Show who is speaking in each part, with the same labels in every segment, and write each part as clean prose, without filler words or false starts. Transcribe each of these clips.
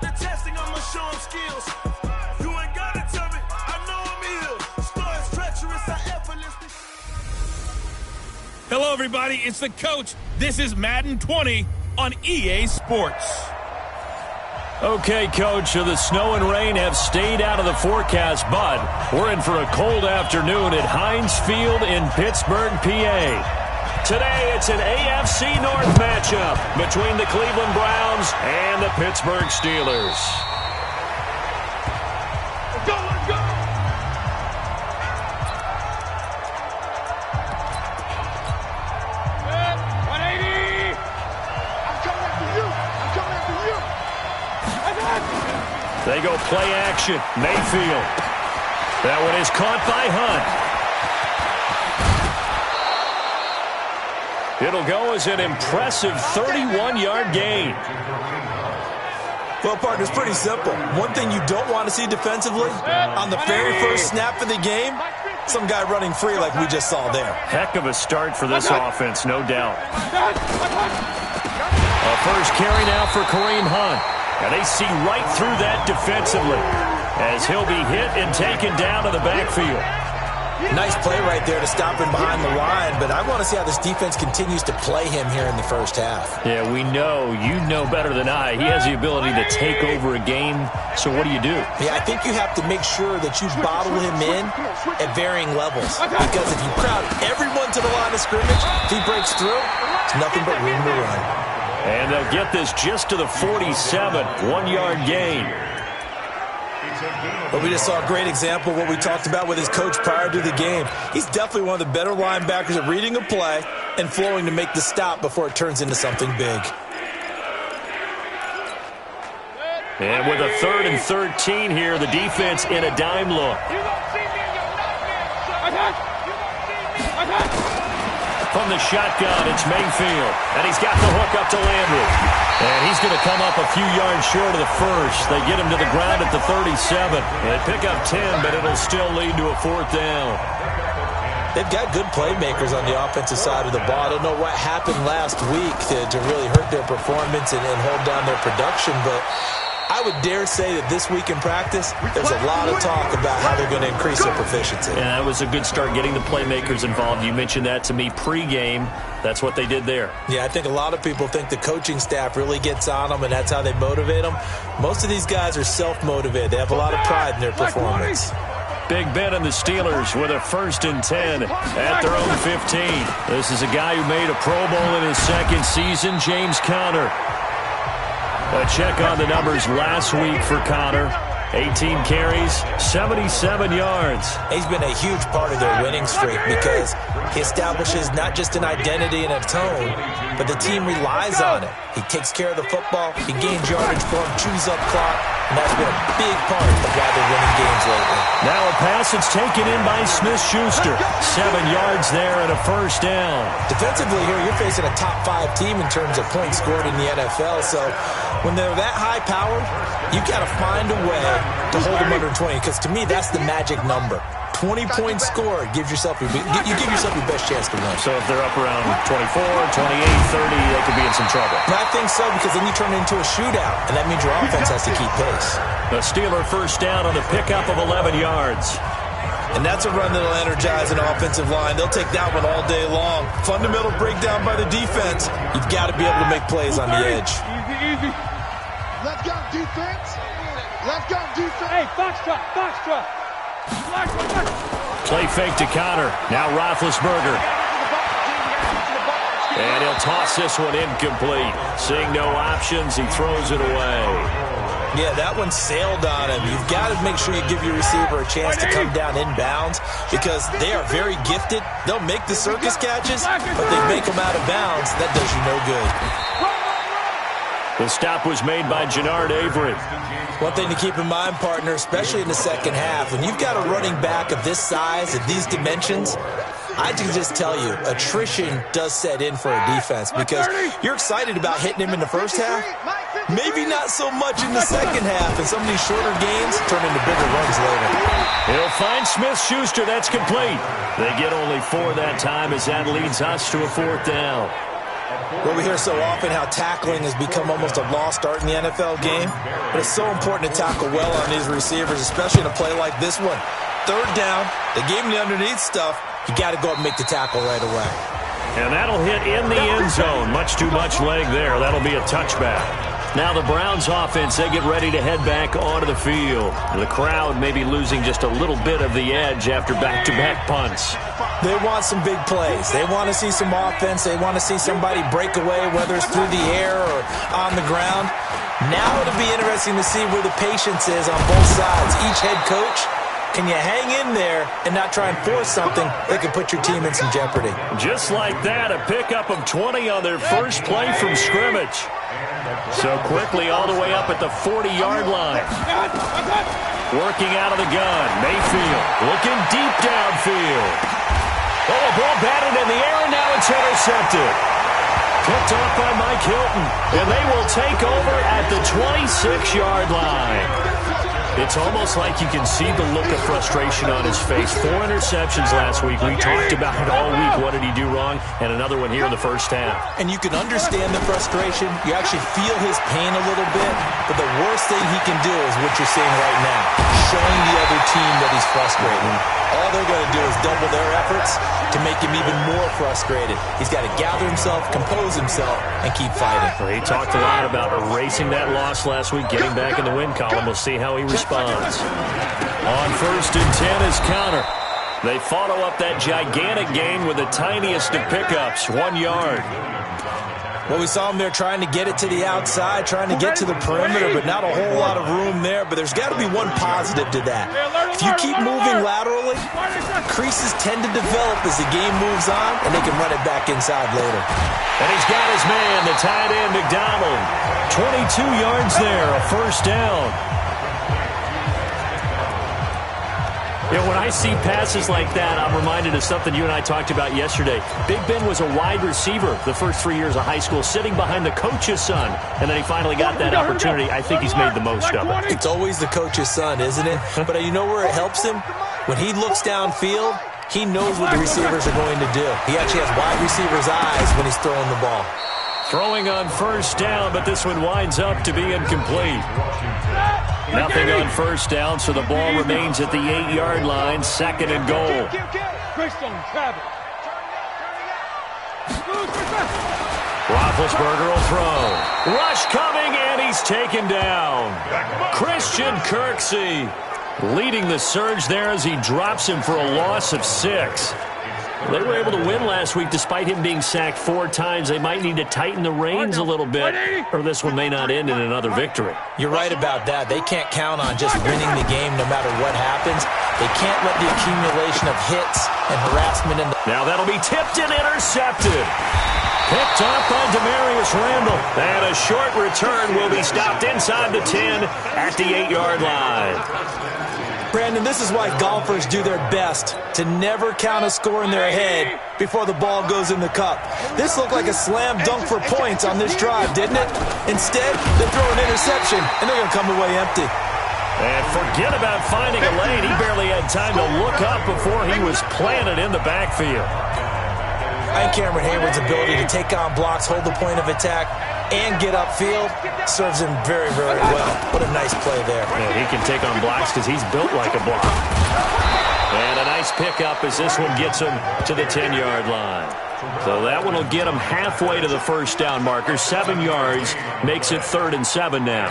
Speaker 1: The testing, I'ma show him skills. You ain't gotta tell me, I know I'm ill. Stars treacherous, I effortlessly.
Speaker 2: Hello, everybody. It's the coach. This is Madden 20 on EA Sports.
Speaker 3: Okay, Coach, so the snow and rain have stayed out of the forecast, but we're in for a cold afternoon at Heinz Field in Pittsburgh, PA. Today, it's an AFC North matchup between the Cleveland Browns and the Pittsburgh Steelers.
Speaker 1: Let's go, let's go! Good, 180! I'm coming after you! I'm coming after you!
Speaker 3: They go play action. Mayfield. That one is caught by Hunt. It'll go as an impressive 31-yard gain.
Speaker 4: Well, partner, it's pretty simple. One thing you don't want to see defensively, on the very first snap of the game, some guy running free like we just saw there.
Speaker 3: Heck of a start for this offense, no doubt. A first carry now for Kareem Hunt. And they see right through that defensively as he'll be hit and taken down to the backfield.
Speaker 4: Nice play right there to stop him behind the line, but I want to see how this defense continues to play him here in the first half.
Speaker 3: Yeah, we know. You know better than I. He has the ability to take over a game, so what do you do?
Speaker 4: Yeah, I think you have to make sure that you bottle him in at varying levels, because if you crowd everyone to the line of scrimmage, if he breaks through, it's nothing but room to run.
Speaker 3: And they'll get this just to the 47, 1-yard gain.
Speaker 4: But we just saw a great example of what we talked about with his coach prior to the game. He's definitely one of the better linebackers at reading a play and flowing to make the stop before it turns into something big.
Speaker 3: And with a 3rd and 13 here, the defense in a dime look. From the shotgun, it's Mayfield. And he's got the hook up to Landry. And he's going to come up a few yards short of the first. They get him to the ground at the 37. They pick up 10, but it'll still lead to a 4th down.
Speaker 4: They've got good playmakers on the offensive side of the ball. I don't know what happened last week to really hurt their performance and hold down their production, but I would dare say that this week in practice, there's a lot of talk about how they're going to increase their proficiency.
Speaker 3: And that was a good start getting the playmakers involved. You mentioned that to me pregame. That's what they did there.
Speaker 4: Yeah, I think a lot of people think the coaching staff really gets on them, and that's how they motivate them. Most of these guys are self-motivated. They have a lot of pride in their performance.
Speaker 3: Big Ben and the Steelers with a 1st and 10 at their own 15. This is a guy who made a Pro Bowl in his 2nd season, James Conner. A check on the numbers last week for Conner. 18 carries, 77 yards.
Speaker 4: He's been a huge part of their winning streak because he establishes not just an identity and a tone, but the team relies on it. He takes care of the football, he gains yardage for him, chews up clock, and that's been a big part of why they're winning games lately.
Speaker 3: Now a pass that's taken in by Smith-Schuster. 7 yards there and a 1st down.
Speaker 4: Defensively here, you're facing a top 5 team in terms of points scored in the NFL, so when they're that high powered, you've got to find a way to hold them under 20, because to me, that's the magic number. 20 points scored, you give yourself your best chance to win.
Speaker 3: So if they're up around 24, 28, 30, they could be in some trouble.
Speaker 4: I think so, because then you turn it into a shootout, and that means your offense has to keep pace.
Speaker 3: The Steeler 1st down on the pickup of 11 yards.
Speaker 4: And that's a run that'll energize an offensive line. They'll take that one all day long. Fundamental breakdown by the defense. You've got to be able to make plays on the edge.
Speaker 1: Easy. Let's go, defense. Let's go, defense. Hey, Foxtrot.
Speaker 3: Play fake to Conner. Now Roethlisberger. And he'll toss this one incomplete. Seeing no options, he throws it away.
Speaker 4: Yeah, that one sailed on him. You've got to make sure you give your receiver a chance to come down inbounds because they are very gifted. They'll make the circus catches, but they make them out of bounds. That does you no good.
Speaker 3: The stop was made by Jannard Avery.
Speaker 4: One thing to keep in mind, partner, especially in the second half, when you've got a running back of this size, of these dimensions, I can just tell you, attrition does set in for a defense because you're excited about hitting him in the first half. Maybe not so much in the second half, and some of these shorter gains turn into bigger runs later.
Speaker 3: He'll find Smith-Schuster. That's complete. They get only 4 that time as that leads us to a 4th down.
Speaker 4: Well, we hear so often how tackling has become almost a lost art in the NFL game, but it's so important to tackle well on these receivers, especially in a play like this one. Third down, they gave him the underneath stuff. You got to go up and make the tackle right away.
Speaker 3: And that'll hit in the end zone. Much too much leg there. That'll be a touchback. Now the Browns offense, they get ready to head back onto the field. The crowd may be losing just a little bit of the edge after back-to-back punts.
Speaker 4: They want some big plays. They want to see some offense. They want to see somebody break away, whether it's through the air or on the ground. Now it'll be interesting to see where the patience is on both sides. Each head coach, can you hang in there and not try and force something that could put your team in some jeopardy?
Speaker 3: Just like that, a pickup of 20 on their first play from scrimmage. So quickly all the way up at the 40-yard line. Working out of the gun. Mayfield looking deep downfield. Oh, a ball batted in the air, and now it's intercepted. Picked off by Mike Hilton. And they will take over at the 26-yard line. It's almost like you can see the look of frustration on his face. 4 interceptions last week. We talked about it all week. What did he do wrong? And another one here in the first half.
Speaker 4: And you can understand the frustration. You actually feel his pain a little bit. But the worst thing he can do is what you're seeing right now, showing the other team that he's frustrated. All they're going to do is double their efforts to make him even more frustrated. He's got to gather himself, compose himself, and keep fighting.
Speaker 3: Well, he talked a lot about erasing that loss last week, getting back in the win column. We'll see how he responds. On 1st and 10 is counter. They follow up that gigantic gain with the tiniest of pickups, 1 yard.
Speaker 4: Well, we saw him there trying to get it to the outside, trying to get to the perimeter, but not a whole lot of room there. But there's got to be one positive to that. If you keep moving laterally, creases tend to develop as the game moves on, and they can run it back inside later.
Speaker 3: And he's got his man, the tight end, McDonald. 22 yards there, a first down. You know, when I see passes like that, I'm reminded of something you and I talked about yesterday. Big Ben was a wide receiver the first 3 years of high school, sitting behind the coach's son, and then he finally got that opportunity. I think he's made the most of it.
Speaker 4: It's always the coach's son, isn't it? But you know where it helps him? When he looks downfield, he knows what the receivers are going to do. He actually has wide receivers' eyes when he's throwing the ball.
Speaker 3: Throwing on first down, but this one winds up to be incomplete. Nothing on first down, so the ball remains at the 8-yard line, 2nd and goal. Roethlisberger will throw. Rush coming, and he's taken down. Christian Kirksey leading the surge there as he drops him for a loss of 6. They were able to win last week despite him being sacked 4 times. They might need to tighten the reins a little bit, or this one may not end in another victory.
Speaker 4: You're right about that. They can't count on just winning the game no matter what happens. They can't let the accumulation of hits and harassment.
Speaker 3: Now that'll be tipped and intercepted. Picked off by Demarius Randall. And a short return will be stopped inside the 10 at the 8-yard line.
Speaker 4: Brandon, this is why golfers do their best to never count a score in their head before the ball goes in the cup. This looked like a slam dunk for points on this drive, didn't it? Instead, they throw an interception, and they're going to come away empty.
Speaker 3: And forget about finding a lane. He barely had time to look up before he was planted in the backfield.
Speaker 4: I think Cameron Hayward's ability to take on blocks, hold the point of attack, and get upfield serves him very, very well. What a nice play there.
Speaker 3: Yeah, he can take on blocks because he's built like a block. And a nice pickup as this one gets him to the 10-yard line. So that one will get him halfway to the first down marker. 7 yards makes it 3rd and 7 now.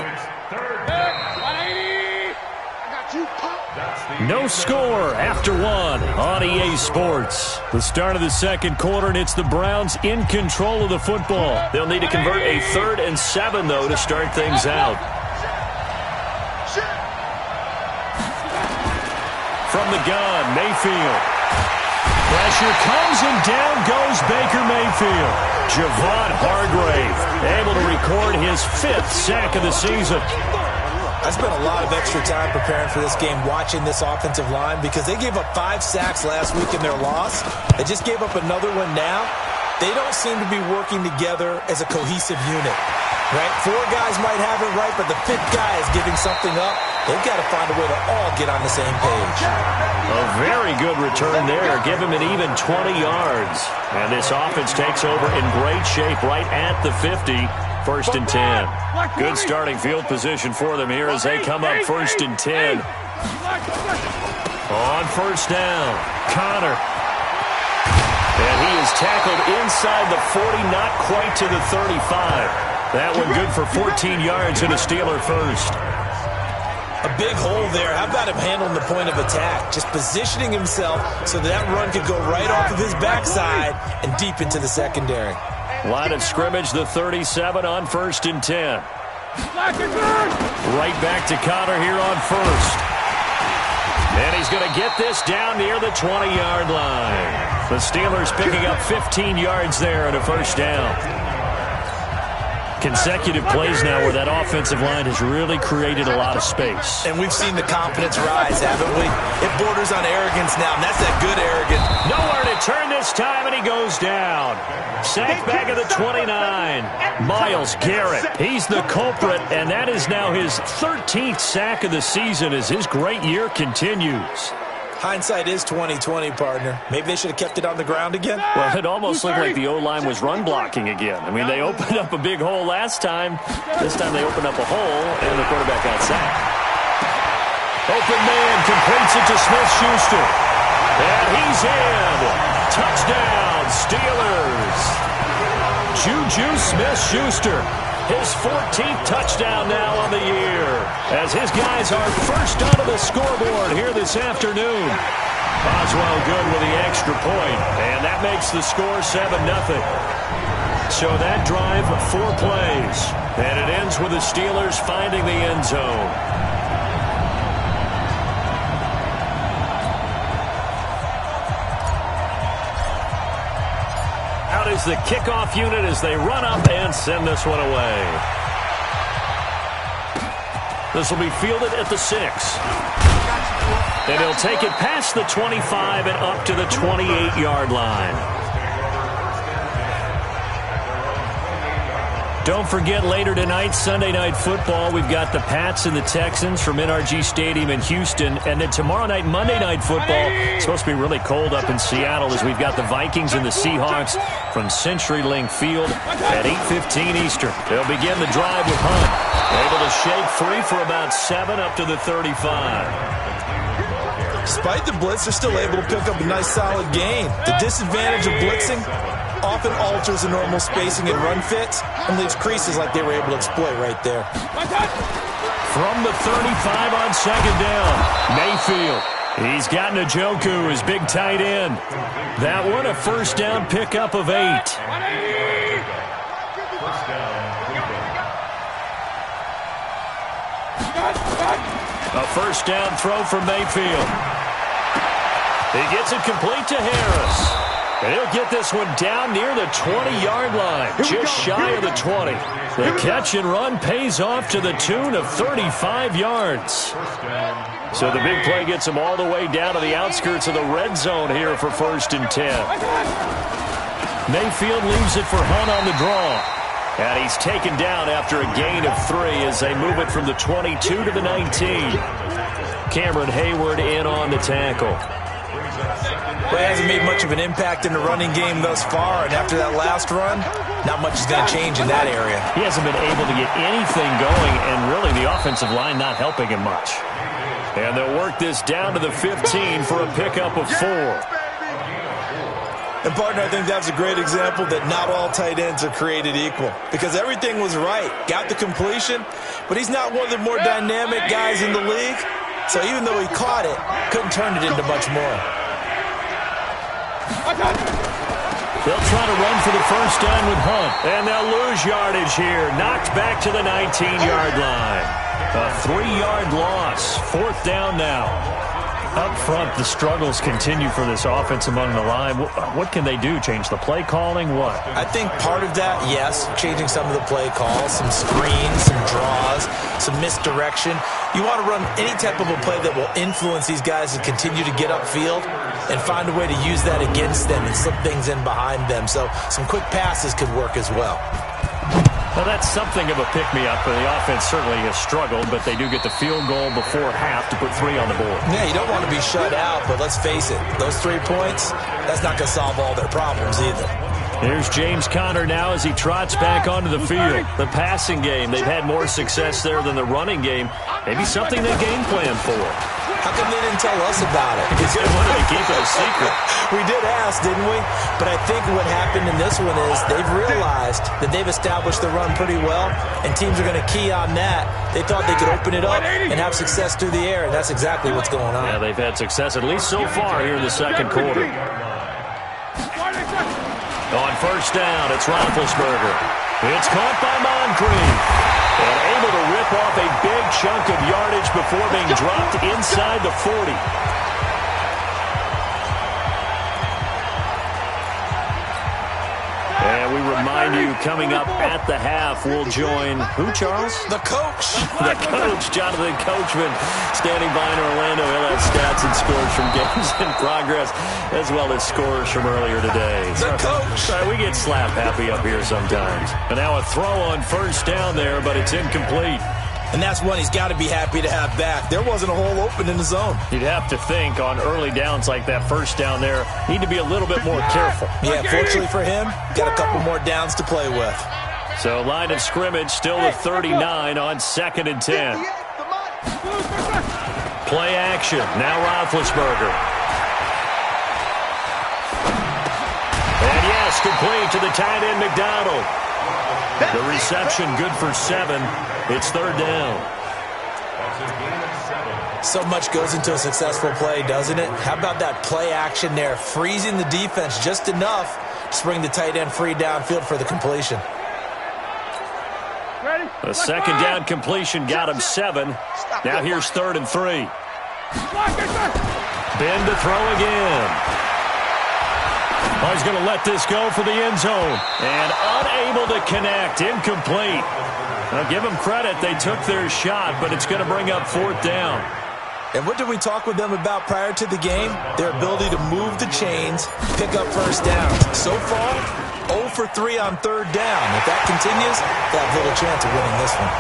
Speaker 3: No score after 1 on EA Sports. The start of the second quarter, and it's the Browns in control of the football. They'll need to convert a 3rd and 7, though, to start things out. From the gun, Mayfield. Pressure comes, and down goes Baker Mayfield. Javon Hargrave able to record his 5th sack of the season.
Speaker 4: I spent a lot of extra time preparing for this game, watching this offensive line, because they gave up 5 sacks last week in their loss. They just gave up another one now. they don't seem to be working together as a cohesive unit. Right? 4 guys might have it right, but the 5th guy is giving something up. They've got to find a way to all get on the same page.
Speaker 3: A very good return there. Give him an even 20 yards. And this offense takes over in great shape right at the 50. 1st and 10. Good starting field position for them here as they come up 1st and 10. On 1st down, Connor. And he is tackled inside the 40, not quite to the 35. That one good for 14 yards and a Steeler first.
Speaker 4: A big hole there. How about him handling the point of attack? Just positioning himself so that run could go right off of his backside and deep into the secondary.
Speaker 3: Line of scrimmage, the 37 on 1st and 10. Right back to Connor here on 1st. And he's going to get this down near the 20-yard line. The Steelers picking up 15 yards there and a 1st down. Consecutive plays now where that offensive line has really created a lot of space.
Speaker 4: And we've seen the confidence rise, haven't we? It borders on arrogance now, and that's that good arrogance.
Speaker 3: Nowhere to turn this time, and he goes down. Sacked back at the 29. Myles Garrett, he's the culprit, and that is now his 13th sack of the season as his great year continues.
Speaker 4: Hindsight is 20/20, partner. Maybe they should have kept it on the ground again.
Speaker 3: Well, it almost looked like the O-line was run blocking again. I mean, they opened up a big hole last time. This time they opened up a hole, and the quarterback got sacked. Open man completes it to Smith-Schuster. And he's in. Touchdown, Steelers. Juju Smith-Schuster. His 14th touchdown now on the year as his guys are first onto the scoreboard here this afternoon. Boswell good with the extra point, and that makes the score 7-0. So that drive, 4 plays, and it ends with the Steelers finding the end zone. Out is the kickoff unit as they run up and send this one away. This will be fielded at the 6. And he'll take it past the 25 and up to the 28-yard line. Don't forget, later tonight, Sunday Night Football, we've got the Pats and the Texans from NRG Stadium in Houston. And then tomorrow night, Monday Night Football, it's supposed to be really cold up in Seattle as we've got the Vikings and the Seahawks from CenturyLink Field at 8:15 Eastern. They'll begin the drive with Hunt. Able to shake free for about 7 up to the 35.
Speaker 4: Despite the blitz, they're still able to pick up a nice solid gain. The disadvantage of blitzing often alters the normal spacing and run fits and leaves creases like they were able to exploit right there.
Speaker 3: From the 35 on 2nd down, Mayfield. He's got Njoku, his big tight end. That one a 1st down pickup of 8. A 1st down throw for Mayfield. He gets it complete to Harris. And he'll get this one down near the 20-yard line, just shy of the 20. The catch and run pays off to the tune of 35 yards. So the big play gets him all the way down to the outskirts of the red zone here for 1st and 10. Mayfield leaves it for Hunt on the draw. And he's taken down after a gain of 3 as they move it from the 22 to the 19. Cameron Hayward in on the tackle.
Speaker 4: Well, he hasn't made much of an impact in the running game thus far, and after that last run, not much is going to change in that area.
Speaker 3: He hasn't been able to get anything going, and really the offensive line not helping him much. And they'll work this down to the 15 for a pickup of 4.
Speaker 4: And, partner, I think that's a great example that not all tight ends are created equal, because everything was right. Got the completion, but he's not one of the more dynamic guys in the league, so even though he caught it, couldn't turn it into much more.
Speaker 3: They'll try to run for the 1st down with Hunt. And they'll lose yardage here. Knocked back to the 19-yard line. A 3-yard loss. 4th down now. Up front, the struggles continue for this offense among the line. What can they do? Change the play calling? What?
Speaker 4: I think part of that, yes, changing some of the play calls, some screens, some draws, some misdirection. You want to run any type of a play that will influence these guys to continue to get upfield and find a way to use that against them and slip things in behind them. So some quick passes could work as well.
Speaker 3: Well, that's something of a pick-me-up. The offense certainly has struggled, but they do get the field goal before half to put 3 on the board.
Speaker 4: Yeah, you don't want to be shut out, but let's face it, those 3 points, that's not going to solve all their problems either.
Speaker 3: Here's James Conner now as he trots back onto the field. The passing game, they've had more success there than the running game. Maybe something they game plan for.
Speaker 4: How come they didn't tell us about it?
Speaker 3: Because they wanted to keep it a secret.
Speaker 4: We did ask, didn't we? But I think what happened in this one is they've realized that they've established the run pretty well, and teams are going to key on that. They thought they could open it up and have success through the air, and that's exactly what's going on.
Speaker 3: Yeah, they've had success, at least so far here in the second quarter. On first down, it's Roethlisberger. It's caught by Moncrief. And able to rip off a big chunk of yardage before being dropped inside the 40. And we remind you, coming up at the half, we'll join who, Charles?
Speaker 4: The coach.
Speaker 3: The coach, Jonathan Coachman, standing by in Orlando. He'll have stats and scores from games in progress, as well as scores from earlier today.
Speaker 4: The coach.
Speaker 3: Sorry, we get slap happy up here sometimes. And now a throw on first down there, but it's incomplete.
Speaker 4: And that's one he's got to be happy to have back. There wasn't a hole open in the zone.
Speaker 3: You'd have to think on early downs like that first down there, need to be a little bit more careful.
Speaker 4: Yeah, fortunately for him, got a couple more downs to play with.
Speaker 3: So line of scrimmage still the 39 on 2nd and 10. Play action. Now Roethlisberger. And yes, complete to the tight end McDonald. The reception good for 7. It's 3rd down.
Speaker 4: So much goes into a successful play, doesn't it? How about that play action there, freezing the defense just enough to bring the tight end free downfield for the completion.
Speaker 3: The 2nd down completion got him 7. Now here's 3rd and 3. Bend to throw again. Oh, he's going to let this go for the end zone. And unable to connect. Incomplete. Now, give them credit. They took their shot, but it's going to bring up 4th down.
Speaker 4: And what did we talk with them about prior to the game? Their ability to move the chains, pick up first downs. So far, 0 for 3 on 3rd down. If that continues, they have little chance of winning this one.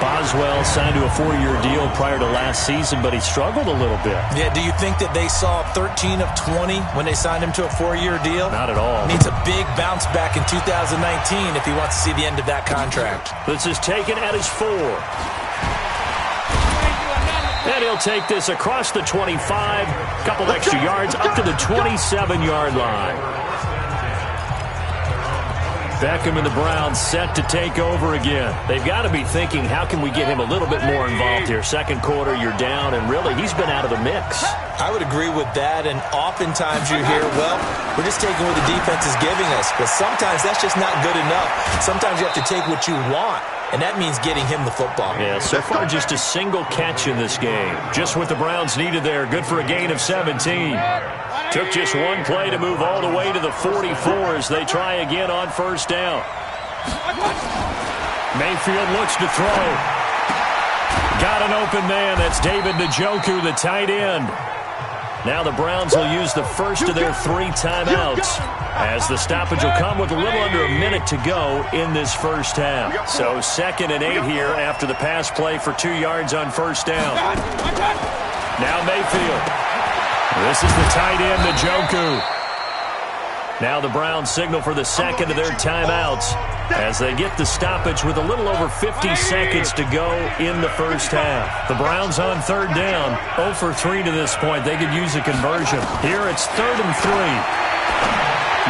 Speaker 3: Boswell signed to a 4-year deal prior to last season, but he struggled a little bit.
Speaker 4: Yeah, do you think that they saw 13 of 20 when they signed him to a 4-year deal?
Speaker 3: Not at all.
Speaker 4: Needs a big bounce back in 2019 if he wants to see the end of that contract.
Speaker 3: This is taken at his 4. And he'll take this across the 25, couple extra yards up to the 27-yard line. Beckham and the Browns set to take over again. They've got to be thinking, how can we get him a little bit more involved here? Second quarter, you're down, and really, he's been out of the mix.
Speaker 4: I would agree with that, and oftentimes you hear, well, we're just taking what the defense is giving us. But sometimes that's just not good enough. Sometimes you have to take what you want, and that means getting him the football.
Speaker 3: Yeah, so far just a single catch in this game. Just what the Browns needed there. Good for a gain of 17. Took just one play to move all the way to the 44 as they try again on first down. Mayfield looks to throw. Got an open man. That's David Njoku, the tight end. Now the Browns will use the first of their 3 timeouts, as the stoppage will come with a little under a minute to go in this first half. So 2nd and 8 here after the pass play for 2 yards on first down. Now Mayfield. This is the tight end, Njoku. Now the Browns signal for the 2nd of their timeouts as they get the stoppage with a little over 50 seconds to go in the first half. The Browns on 3rd down, 0 for 3 to this point. They could use a conversion. Here it's 3rd and 3.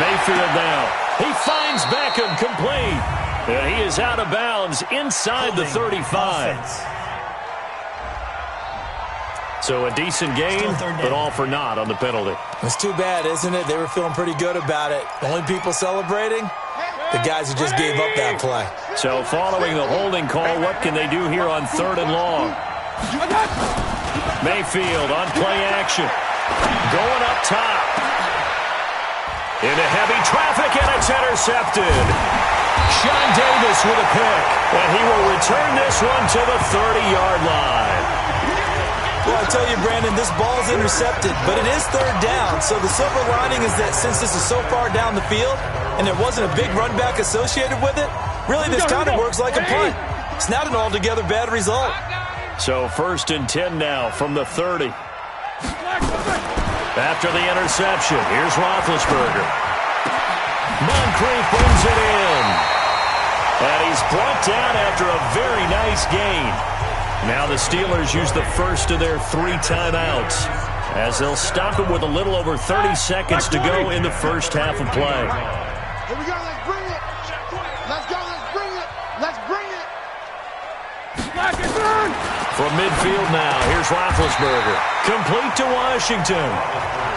Speaker 3: Mayfield now. He finds Beckham complete. And he is out of bounds inside the 35. So a decent gain, but all for naught on the penalty.
Speaker 4: It's too bad, isn't it? They were feeling pretty good about it. The only people celebrating, the guys who just gave up that play.
Speaker 3: So following the holding call, what can they do here on 3rd and long? Mayfield on play action. Going up top. Into heavy traffic, and it's intercepted. Sean Davis with a pick, and he will return this one to the 30-yard line.
Speaker 4: Well, I tell you, Brandon, this ball's intercepted, but it is third down. So the silver lining is that since this is so far down the field and there wasn't a big run back associated with it, really this kind of works like a punt. It's not an altogether bad result.
Speaker 3: So 1st and 10 now from the 30. After the interception, here's Roethlisberger. Moncrief brings it in. And he's brought down after a very nice gain. Now the Steelers use the first of their 3 timeouts as they'll stop it with a little over 30 seconds to go in the first half of play.
Speaker 5: Here we go, let's bring it. Let's go, let's bring it. Let's bring it.
Speaker 3: From midfield now, here's Roethlisberger. Complete to Washington.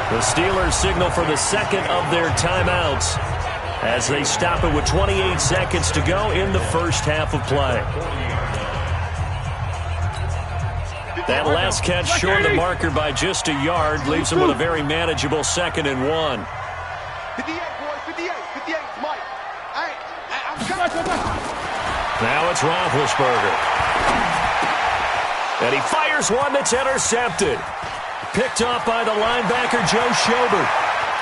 Speaker 3: The Steelers signal for the second of their timeouts as they stop it with 28 seconds to go in the first half of play. That last catch short of the marker by just a yard leaves them with a very manageable 2nd and 1.
Speaker 5: 58, boy, 58, 58, Mike. Hey, I'm coming.
Speaker 3: Now it's Roethlisberger. And he fires one that's intercepted. Picked off by the linebacker, Joe Schobert.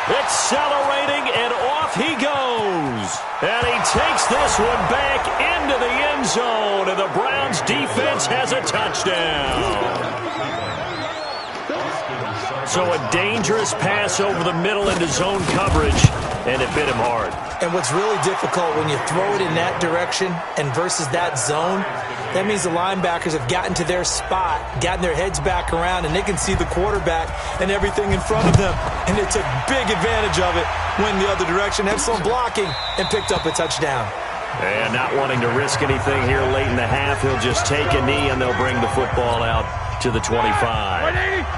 Speaker 3: Accelerating, and off he goes. And he takes this one back into the end zone, and the Browns defense has a touchdown. So a dangerous pass over the middle into zone coverage, and it bit him hard.
Speaker 4: And what's really difficult when you throw it in that direction and versus that zone, that means the linebackers have gotten to their spot, gotten their heads back around, and they can see the quarterback and everything in front of them. And they took big advantage of it, went the other direction, had some blocking, and picked up a touchdown.
Speaker 3: And not wanting to risk anything here late in the half, he'll just take a knee, and they'll bring the football out to the 25.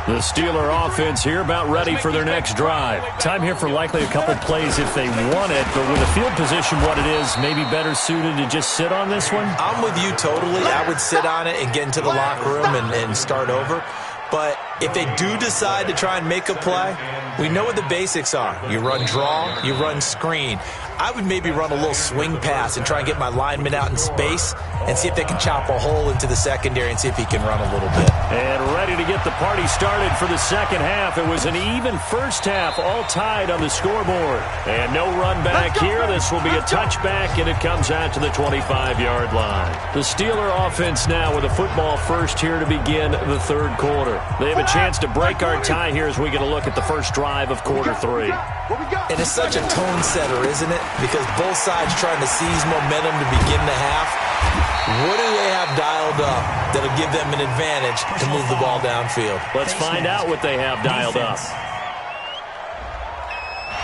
Speaker 3: The Steeler offense here about ready for their next drive. Time here for likely a couple plays if they want it, but with the field position what it is, maybe better suited to just sit on this one?
Speaker 4: I'm with you totally. I would sit on it and get into the locker room and start over. But if they do decide to try and make a play, we know what the basics are. You run draw, you run screen. I would maybe run a little swing pass and try and get my lineman out in space and see if they can chop a hole into the secondary and see if he can run a little bit.
Speaker 3: And ready to get the party started for the second half. It was an even first half, all tied on the scoreboard. And no run back here. This will be a touchback, and it comes out to the 25-yard line. The Steeler offense now with a football first here to begin the third quarter. They have a chance to break our tie here as we get a look at the first drive of quarter 3.
Speaker 4: And it's such a tone setter, isn't it? Because both sides trying to seize momentum to begin the half. What do they have dialed up that'll give them an advantage to move the ball downfield?
Speaker 3: Let's find out what they have dialed up.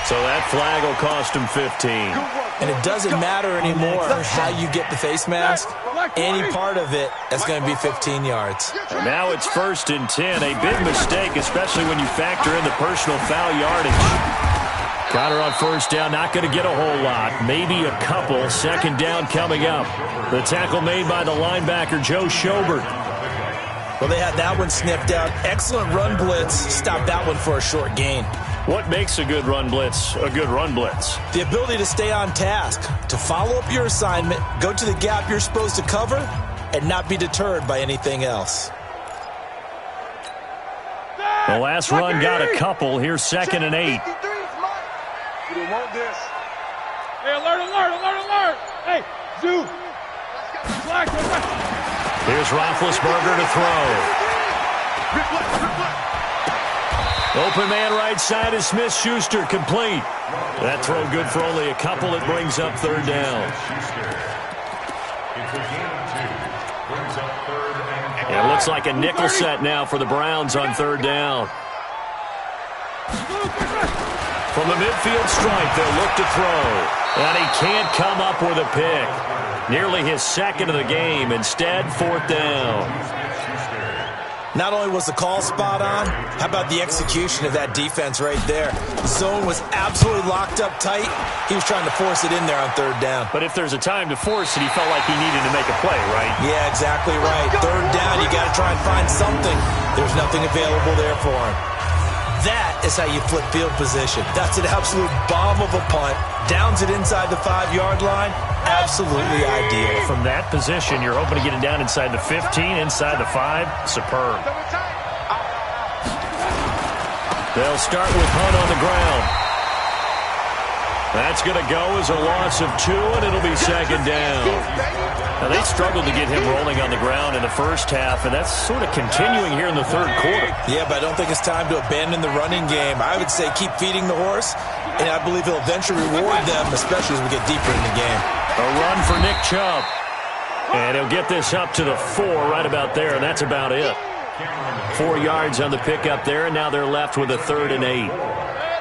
Speaker 3: So that flag will cost them 15.
Speaker 4: And it doesn't matter anymore how you get the face mask. Any part of it, that's going to be 15 yards.
Speaker 3: And now it's 1st and 10. A big mistake, especially when you factor in the personal foul yardage. Connor on first down, not going to get a whole lot. Maybe a couple. 2nd down coming up. The tackle made by the linebacker, Joe Schobert.
Speaker 4: Well, they had that one sniffed out. Excellent run blitz. Stopped that one for a short gain.
Speaker 3: What makes a good run blitz a good run blitz?
Speaker 4: The ability to stay on task, to follow up your assignment, go to the gap you're supposed to cover, and not be deterred by anything else.
Speaker 3: The last run got a couple. Here's 2nd and 8.
Speaker 5: You don't want this.
Speaker 2: Hey, alert! Hey, Zoo!
Speaker 3: Here's Roethlisberger to throw. Open man right side is Smith-Schuster, complete. That throw good for only a couple. It brings up 3rd down. It looks like a nickel set now for the Browns on 3rd down. From the midfield stripe, they'll look to throw. And he can't come up with a pick. Nearly his 2nd of the game. Instead, 4th down.
Speaker 4: Not only was the call spot on, how about the execution of that defense right there? The zone was absolutely locked up tight. He was trying to force it in there on third down.
Speaker 3: But if there's a time to force it, he felt like he needed to make a play, right?
Speaker 4: Yeah, exactly right. Third down, you got to try and find something. There's nothing available there for him. That is how you flip field position. That's an absolute bomb of a punt. Downs it inside the 5-yard line. Absolutely ideal.
Speaker 3: From that position, you're hoping to get it down inside the 15, inside the 5. Superb. They'll start with Hunt on the ground. That's going to go as a loss of 2, and it'll be second down. Now, they struggled to get him rolling on the ground in the first half, and that's sort of continuing here in the third quarter.
Speaker 4: Yeah, but I don't think it's time to abandon the running game. I would say keep feeding the horse, and I believe he'll eventually reward them, especially as we get deeper in the game.
Speaker 3: A run for Nick Chubb. And he'll get this up to the 4 right about there, and that's about it. 4 yards on the pickup there, and now they're left with a 3rd and 8.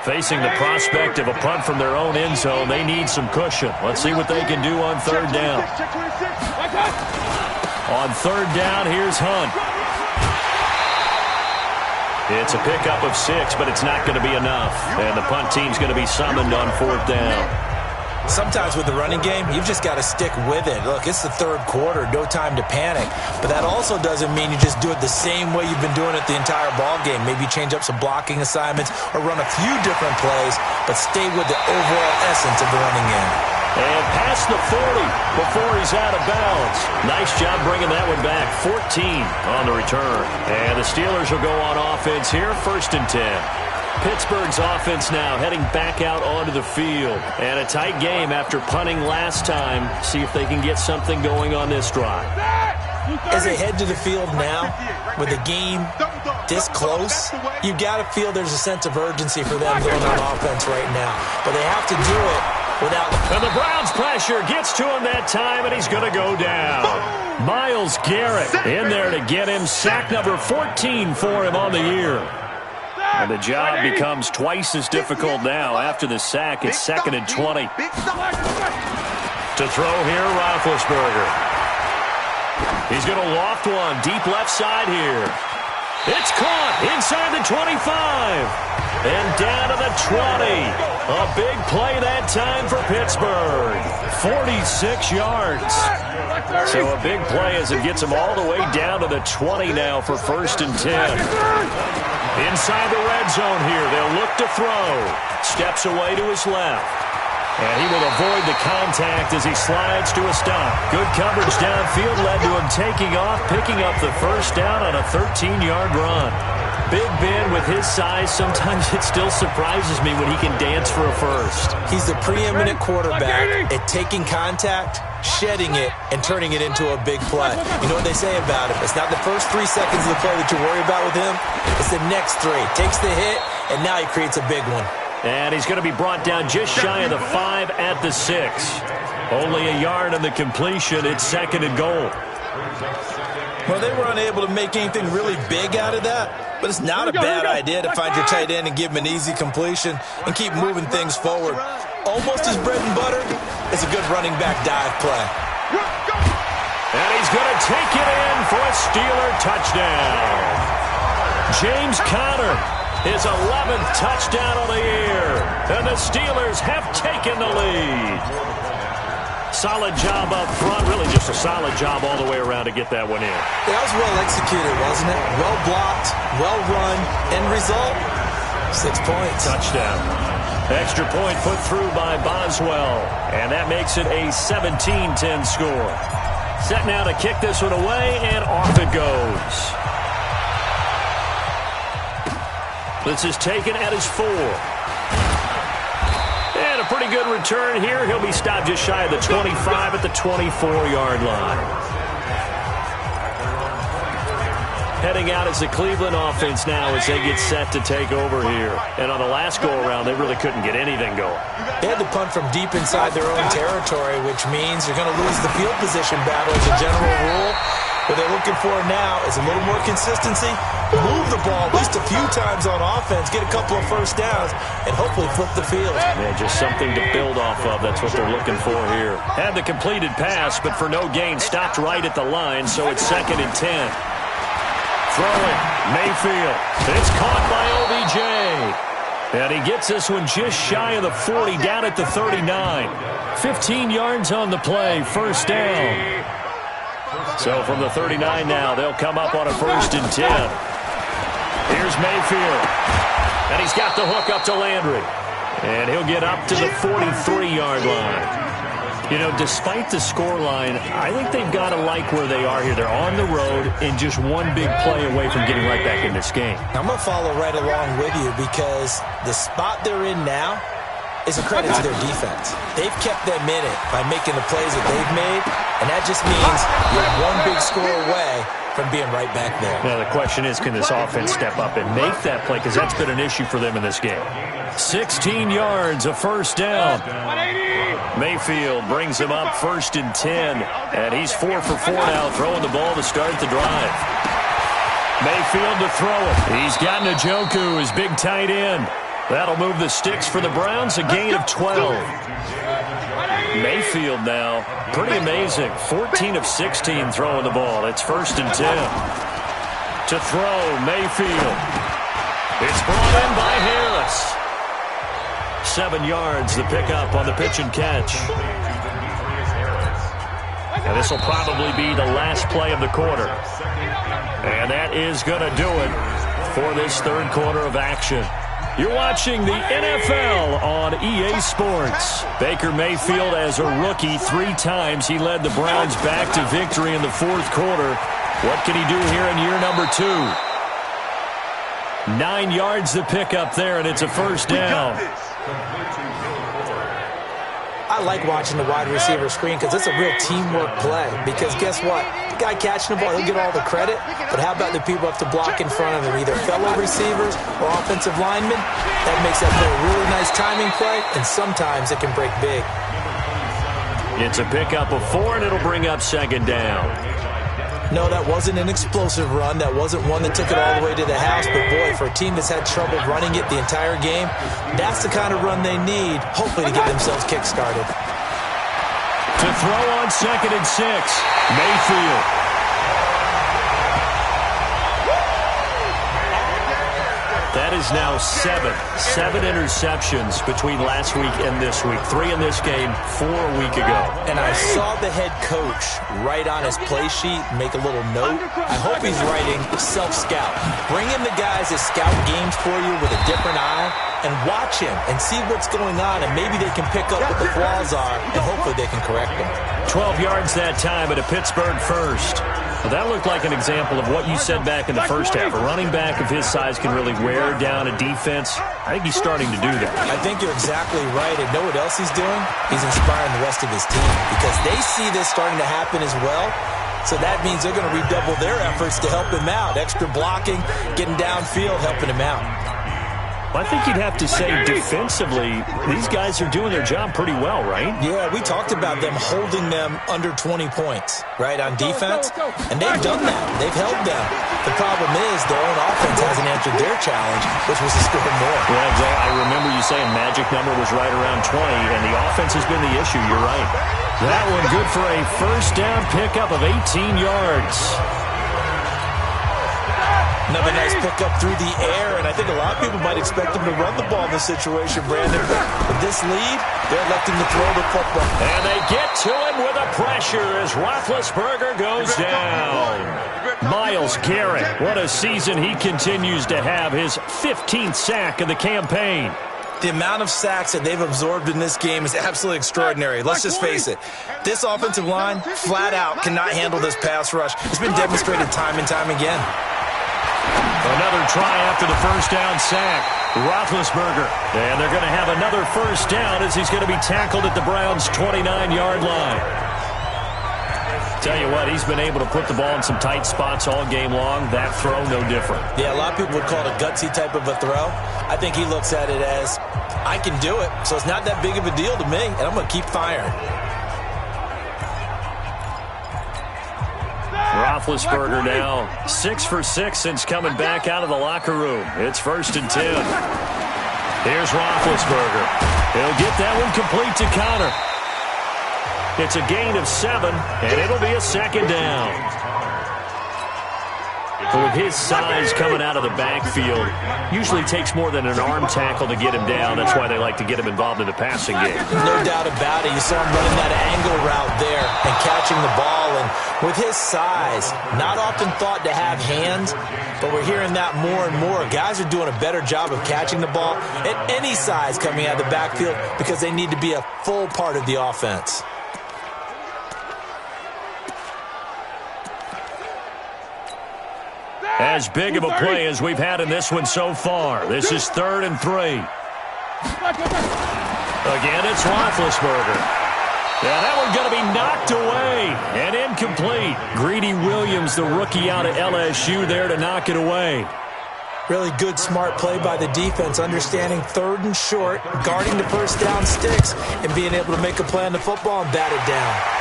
Speaker 3: Facing the prospect of a punt from their own end zone, they need some cushion. Let's see what they can do on 3rd down. On 3rd down, here's Hunt. It's a pickup of 6, but it's not going to be enough. And the punt team's going to be summoned on 4th down.
Speaker 4: Sometimes with the running game, you've just got to stick with it. Look, it's the third quarter, no time to panic. But that also doesn't mean you just do it the same way you've been doing it the entire ball game. Maybe change up some blocking assignments or run a few different plays, but stay with the overall essence of the running game.
Speaker 3: And past the 40 before he's out of bounds. Nice job bringing that one back. 14 on the return. And the Steelers will go on offense here, 1st and 10. Pittsburgh's offense now heading back out onto the field. And a tight game after punting last time. See if they can get something going on this drive.
Speaker 4: As they head to the field now, with the game this close, you've got to feel there's a sense of urgency for them going on offense right now. But they have to do it without...
Speaker 3: And the Browns pressure gets to him that time, and he's going to go down. Myles Garrett in there to get him. Sack number 14 for him on the year. And the job becomes twice as difficult now. After the sack, it's 2nd and 20. To throw here, Roethlisberger. He's going to loft one deep left side here. It's caught inside the 25. And down to the 20. A big play that time for Pittsburgh. 46 yards. So a big play as it gets them all the way down to the 20 now for 1st and 10. Inside the red zone here, they'll look to throw. Steps away to his left. And he will avoid the contact as he slides to a stop. Good coverage downfield led to him taking off, picking up the 1st down on a 13-yard run. Big Ben with his size, sometimes it still surprises me when he can dance for a 1st.
Speaker 4: He's the preeminent quarterback at taking contact, shedding it, and turning it into a big play. You know what they say about him? It's not the first 3 seconds of the play that you worry about with him. It's the next 3. Takes the hit, and now he creates a big one.
Speaker 3: And he's going to be brought down just shy of the 5 at the 6. Only a yard on the completion. It's 2nd and goal.
Speaker 4: Well, they were unable to make anything really big out of that, but it's not a bad idea to find your tight end and give him an easy completion and keep moving things forward. Almost his bread and butter is a good running back dive play.
Speaker 3: And he's going to take it in for a Steeler touchdown. James Conner, his 11th touchdown of the year. And the Steelers have taken the lead. Solid job up front. Really just a solid job all the way around to get that one in.
Speaker 4: That was well executed, wasn't it? Well blocked, well run. End result, 6 points.
Speaker 3: Touchdown. Extra point put through by Boswell. And that makes it a 17-10 score. Set now to kick this one away, and off it goes. This is taken at his 4. And a pretty good return here. He'll be stopped just shy of the 25 at the 24-yard line. Heading out is the Cleveland offense now as they get set to take over here. And on the last go-around, they really couldn't get anything going.
Speaker 4: They had to punt from deep inside their own territory, which means they're going to lose the field position battle as a general rule. What they're looking for now is a little more consistency, move the ball at least a few times on offense, get a couple of 1st downs, and hopefully flip the field.
Speaker 3: Yeah, just something to build off of. That's what they're looking for here. Had the completed pass, but for no gain, stopped right at the line, so it's 2nd and 10. Throwing, Mayfield. It's caught by OBJ. And he gets this one just shy of the 40, down at the 39. 15 yards on the play, first down. So from the 39 now, they'll come up on a 1st and 10. Here's Mayfield. And he's got the hook up to Landry. And he'll get up to the 43-yard line. You know, despite the scoreline, I think they've got to like where they are here. They're on the road and just one big play away from getting right back in this game.
Speaker 4: I'm going to follow right along with you because the spot they're in now is a credit to their defense. They've kept them in it by making the plays that they've made, and that just means you're one big score away from being right back there.
Speaker 3: Now, the question is, can this offense step up and make that play? Because that's been an issue for them in this game. 16 yards, a first down. Mayfield brings him up 1st and 10. And he's 4 for 4 now, throwing the ball to start the drive. Mayfield to throw it. He's got Njoku, his big tight end. That'll move the sticks for the Browns, a gain of 12. Mayfield now, pretty amazing. 14 of 16 throwing the ball. It's 1st and 10. To throw, Mayfield. It's brought in by Harris. 7 yards, the pickup on the pitch and catch. And this will probably be the last play of the quarter. And that is going to do it for this 3rd quarter of action. You're watching the NFL on EA Sports. Baker Mayfield, as a rookie, 3 times he led the Browns back to victory in the 4th quarter. What can he do here in year number 2? 9 yards the pickup there, and it's a first down.
Speaker 4: I like watching the wide receiver screen because it's a real teamwork play. Because guess what? The guy catching the ball, he'll get all the credit. But how about the people have to block in front of him, either fellow receivers or offensive linemen? That makes that play a really nice timing play, and sometimes it can break big.
Speaker 3: It's a pickup of 4, and it'll bring up 2nd down.
Speaker 4: No, that wasn't an explosive run. That wasn't one that took it all the way to the house. But, boy, for a team that's had trouble running it the entire game, that's the kind of run they need, hopefully, to get themselves kick-started.
Speaker 3: To throw on 2nd and 6, Mayfield. That is now 7 interceptions between last week and this week. 3 in this game, 4 a week ago.
Speaker 4: And I saw the head coach write on his play sheet, make a little note. I hope he's writing self-scout. Bring in the guys that scout games for you with a different eye and watch him and see what's going on, and maybe they can pick up what the flaws are, and hopefully they can correct them.
Speaker 3: 12 yards that time at a Pittsburgh first. Well, that looked like an example of what you said back in the first half. A running back of his size can really wear down a defense. I think he's starting to do that.
Speaker 4: I think you're exactly right. And know what else he's doing? He's inspiring the rest of his team because they see this starting to happen as well. So that means they're going to redouble their efforts to help him out. Extra blocking, getting downfield, helping him out.
Speaker 3: I think you'd have to say defensively, these guys are doing their job pretty well, right?
Speaker 4: Yeah, we talked about them holding them under 20 points, right, on defense. And they've done that. They've held them. The problem is their own offense hasn't answered their challenge, which was to score more.
Speaker 3: Yeah, exactly. I remember you saying magic number was right around 20, and the offense has been the issue. You're right. That one good for a first down pickup of 18 yards.
Speaker 4: Another nice pickup through the air, and I think a lot of people might expect him to run the ball in this situation, Brandon. But with this lead, they're electing to throw the football.
Speaker 3: And they get to him with a pressure as Roethlisberger goes down. Myles Garrett, what a season he continues to have, his 15th sack of the campaign.
Speaker 4: The amount of sacks that they've absorbed in this game is absolutely extraordinary. Let's just face it. This offensive line, flat out, cannot handle this pass rush. It's been demonstrated time and time again.
Speaker 3: Another try after the first down sack. Roethlisberger. And they're going to have another first down as he's going to be tackled at the Browns' 29-yard line. Tell you what, he's been able to put the ball in some tight spots all game long. That throw, no different.
Speaker 4: Yeah, a lot of people would call it a gutsy type of a throw. I think he looks at it as, I can do it, so it's not that big of a deal to me, and I'm going to keep firing.
Speaker 3: Roethlisberger now 6 for 6 since coming back out of the locker room. It's 1st and 10. Here's Roethlisberger. He'll get that one complete to Connor. It's a gain of 7, and it'll be a second down. But with his size coming out of the backfield, usually takes more than an arm tackle to get him down. That's why they like to get him involved in the passing game.
Speaker 4: No doubt about it. You saw him running that angle route there and catching the ball. And with his size, not often thought to have hands, but we're hearing that more and more. Guys are doing a better job of catching the ball at any size coming out of the backfield because they need to be a full part of the offense.
Speaker 3: As big of a play as we've had in this one so far. This is 3rd and 3. Again, it's Roethlisberger. Yeah, that one's going to be knocked away and incomplete. Greedy Williams, the rookie out of LSU, there to knock it away.
Speaker 4: Really good, smart play by the defense, understanding 3rd and short, guarding the first down sticks, and being able to make a play on the football and bat it down.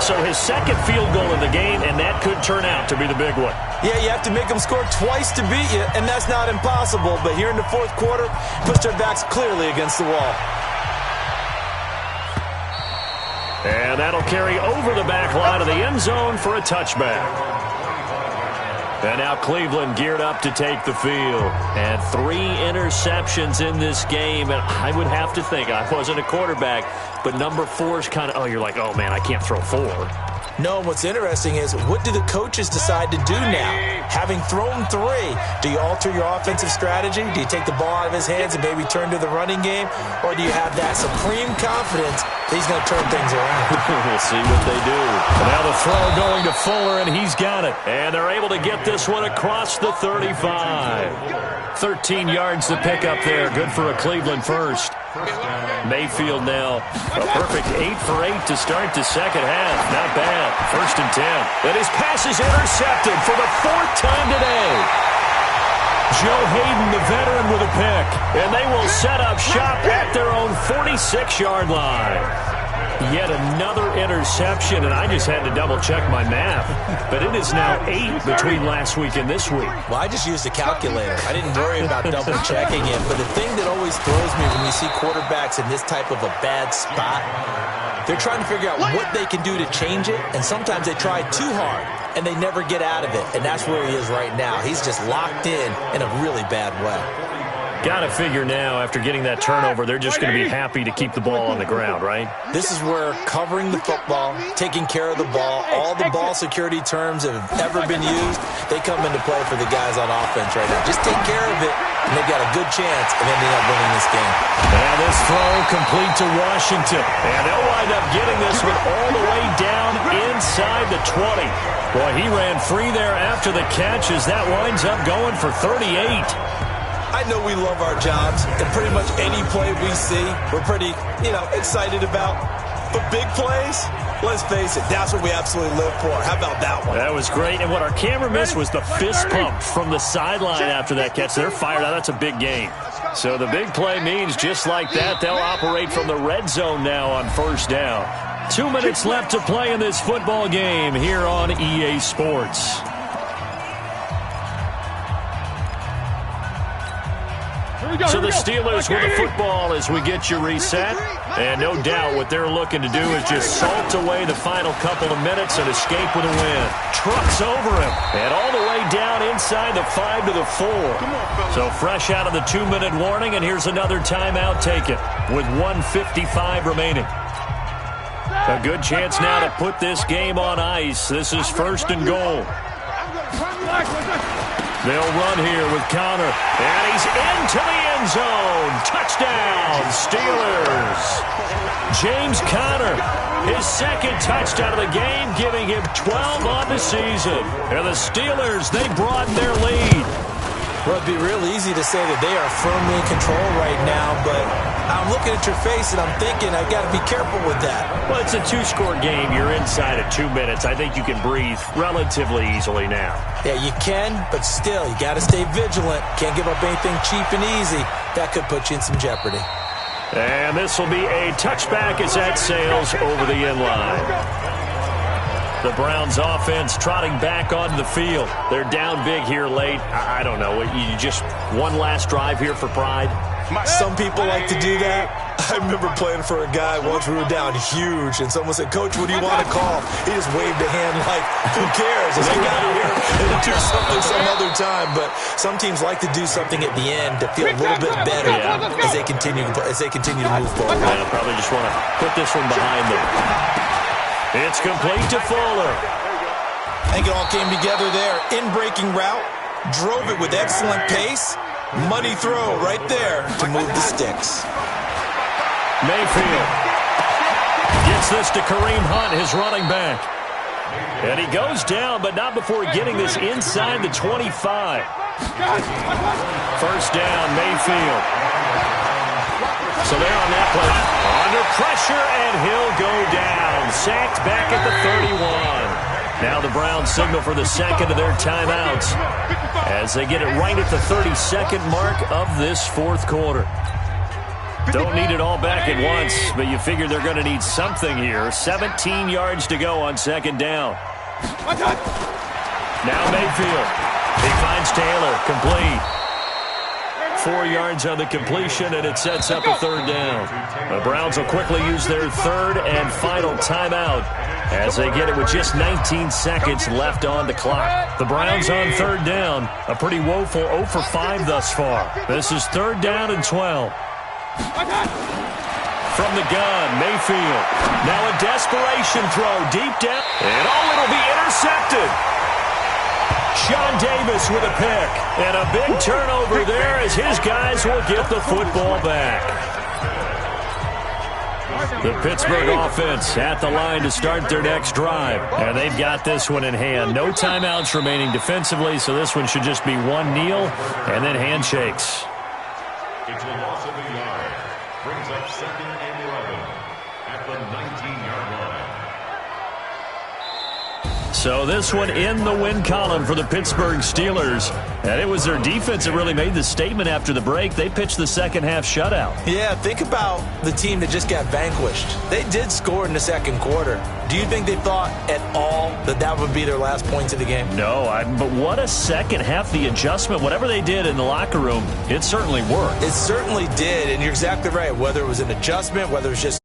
Speaker 3: So his second field goal in the game, and that could turn out to be the big one.
Speaker 4: Yeah, you have to make them score twice to beat you, and that's not impossible. But here in the 4th quarter, pushed their backs clearly against the wall.
Speaker 3: And that'll carry over the back line of the end zone for a touchback. And now Cleveland geared up to take the field. And 3 interceptions in this game. And I would have to think, I wasn't a quarterback, but number 4 is kind of, oh, you're like, oh, man, I can't throw 4.
Speaker 4: No, what's interesting is what do the coaches decide to do now? Having thrown 3, do you alter your offensive strategy? Do you take the ball out of his hands and maybe turn to the running game? Or do you have that supreme confidence that he's going to turn things around?
Speaker 3: We'll see what they do. And now the throw going to Fuller, and he's got it. And they're able to get this one across the 35. 13 yards to pick up there. Good for a Cleveland first. Mayfield now a perfect 8 for 8 to start the second half. Not bad. 1st and 10. And his pass is intercepted for the 4th time today. Joe Hayden, the veteran, with a pick. And they will set up shop at their own 46-yard line. Yet another interception, and I just had to double-check my math. But it is now 8 between last week and this week.
Speaker 4: Well, I just used a calculator. I didn't worry about double-checking it. But the thing that always throws me when you see quarterbacks in this type of a bad spot, they're trying to figure out what they can do to change it, and sometimes they try too hard, and they never get out of it. And that's where he is right now. He's just locked in a really bad way.
Speaker 3: Got to figure now, after getting that turnover, they're just going to be happy to keep the ball on the ground, right?
Speaker 4: This is where covering the football, taking care of the ball, all the ball security terms that have ever been used, they come into play for the guys on offense right now. Just take care of it, and they've got a good chance of ending up winning this game.
Speaker 3: And this throw complete to Washington. And they'll wind up getting this one all the way down inside the 20. Boy, he ran free there after the catch as that winds up going for 38.
Speaker 4: I know we love our jobs, and pretty much any play we see, we're pretty, excited about. But big plays, let's face it, that's what we absolutely live for. How about that one?
Speaker 3: That was great, and what our camera missed was the fist pump from the sideline after that catch. They're fired out. That's a big game. So the big play means just like that, they'll operate from the red zone now on 1st down. 2 minutes left to play in this football game here on EA Sports. So the Steelers with the football as we get you reset. And no doubt what they're looking to do is just salt away the final couple of minutes and escape with a win. Trucks over him. And all the way down inside the 5 to the 4. So fresh out of the 2-minute warning, and here's another timeout taken with 1:55 remaining. A good chance now to put this game on ice. This is 1st and goal. They'll run here with Connor, and he's into the end zone. Touchdown, Steelers. James Conner, his 2nd touchdown of the game, giving him 12 on the season. And the Steelers, they broaden their lead.
Speaker 4: Well, it'd be real easy to say that they are firmly in control right now, but I'm looking at your face and I'm thinking I've got to be careful with that.
Speaker 3: Well, it's a 2-score game. You're inside of 2 minutes. I think you can breathe relatively easily now.
Speaker 4: Yeah, you can, but still, you got to stay vigilant. Can't give up anything cheap and easy. That could put you in some jeopardy.
Speaker 3: And this will be a touchback as that sails over the end line. The Browns offense trotting back onto the field. They're down big here late. I don't know. You just one last drive here for pride?
Speaker 4: Some people like to do that. I remember playing for a guy once. We were down huge, and someone said, "Coach, what do you want to call?" He just waved a hand like, "Who cares? Let's get out of here and do something some other time." But some teams like to do something at the end to feel a little bit better as they continue to move forward.
Speaker 3: They'll probably just want to put this one behind them. It's complete to Fuller.
Speaker 4: I think it all came together there. In-breaking route, drove it with excellent pace. Money throw right there to move the sticks.
Speaker 3: Mayfield gets this to Kareem Hunt, his running back. And he goes down, but not before getting this inside the 25. First down, Mayfield. So they're on that play. Under pressure, and he'll go down. Sacked back at the 31. Now the Browns signal for the second of their timeouts as they get it right at the 32nd mark of this fourth quarter. Don't need it all back at once, but you figure they're going to need something here. 17 yards to go on second down. Now Mayfield. He finds Taylor, complete. 4 yards on the completion, and it sets up a third down. The Browns will quickly use their third and final timeout as they get it with just 19 seconds left on the clock. The Browns on third down, a pretty woeful 0 for 5 thus far. This is third down and 12. From the gun, Mayfield. Now a desperation throw deep down. And it'll be intercepted. Sean Davis with a pick. And a big turnover there as his guys will get the football back. The Pittsburgh offense at the line to start their next drive. And they've got this one in hand. No timeouts remaining defensively, so this one should just be one kneel and then handshakes.
Speaker 6: It's a loss of a yard. Brings up 2nd and 11 at the 19-yard line.
Speaker 3: So this one in the win column for the Pittsburgh Steelers. And it was their defense that really made the statement after the break. They pitched the second half shutout.
Speaker 4: Yeah, think about the team that just got vanquished. They did score in the second quarter. Do you think they thought at all that that would be their last points of the game?
Speaker 3: No, but what a second half. The adjustment, whatever they did in the locker room, it certainly worked.
Speaker 4: It certainly did, and you're exactly right. Whether it was an adjustment, whether it was just